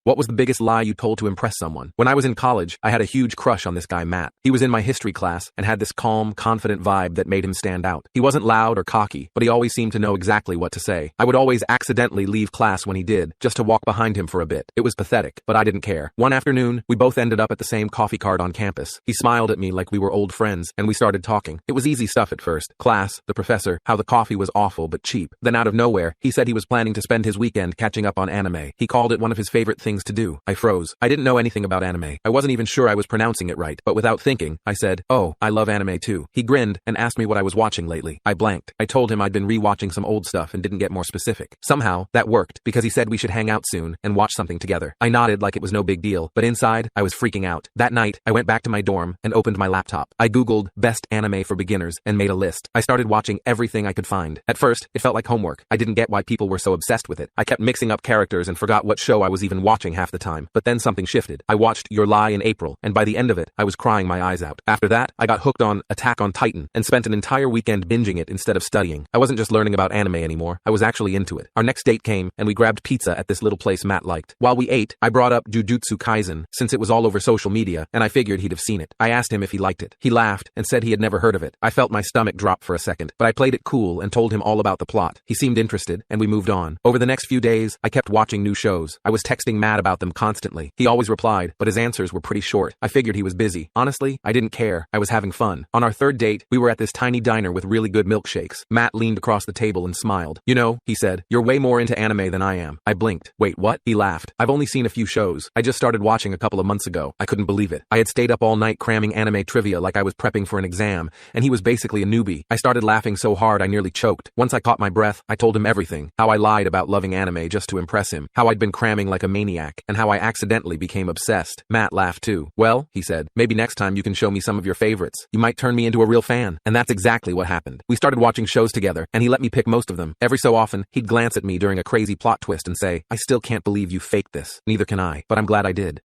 What was the biggest lie you told to impress someone? When I was in college, I had a huge crush on this guy Matt. He was in my history class and had this calm, confident vibe that made him stand out. He wasn't loud or cocky, but he always seemed to know exactly what to say. I would always accidentally leave class when he did, just to walk behind him for a bit. It was pathetic, but I didn't care. One afternoon, we both ended up at the same coffee cart on campus. He smiled at me like we were old friends, and we started talking. It was easy stuff at first. Class, the professor, how the coffee was awful but cheap. Then out of nowhere, he said he was planning to spend his weekend catching up on anime. He called it one of his favorite things to do. I froze. I didn't know anything about anime. I wasn't even sure I was pronouncing it right, but without thinking, I said, "Oh, I love anime too." He grinned and asked me what I was watching lately. I blanked. I told him I'd been rewatching some old stuff and didn't get more specific. Somehow, that worked, because he said we should hang out soon and watch something together. I nodded like it was no big deal, but inside, I was freaking out. That night, I went back to my dorm and opened my laptop. I googled best anime for beginners and made a list. I started watching everything I could find. At first, it felt like homework. I didn't get why people were so obsessed with it. I kept mixing up characters and forgot what show I was even watching half the time. But then something shifted. I watched Your Lie in April, and by the end of it, I was crying my eyes out. After that, I got hooked on Attack on Titan and spent an entire weekend binging it instead of studying. I wasn't just learning about anime anymore. I was actually into it. Our next date came, and we grabbed pizza at this little place Matt liked. While we ate, I brought up Jujutsu Kaisen, since it was all over social media, and I figured he'd have seen it. I asked him if he liked it. He laughed and said he had never heard of it. I felt my stomach drop for a second, but I played it cool and told him all about the plot. He seemed interested, and we moved on. Over the next few days, I kept watching new shows. I was texting Matt about them constantly. He always replied, but his answers were pretty short. I figured he was busy. Honestly, I didn't care. I was having fun. On our third date, we were at this tiny diner with really good milkshakes. Matt leaned across the table and smiled. "You know," he said, "you're way more into anime than I am." I blinked. "Wait, what?" He laughed. "I've only seen a few shows. I just started watching a couple of months ago." I couldn't believe it. I had stayed up all night cramming anime trivia like I was prepping for an exam, and he was basically a newbie. I started laughing so hard I nearly choked. Once I caught my breath, I told him everything. How I lied about loving anime just to impress him. How I'd been cramming like a maniac, and how I accidentally became obsessed. Matt laughed too. "Well," he said, "maybe next time you can show me some of your favorites. You might turn me into a real fan." And that's exactly what happened. We started watching shows together, and he let me pick most of them. Every so often, he'd glance at me during a crazy plot twist and say, "I still can't believe you faked this." Neither can I, but I'm glad I did.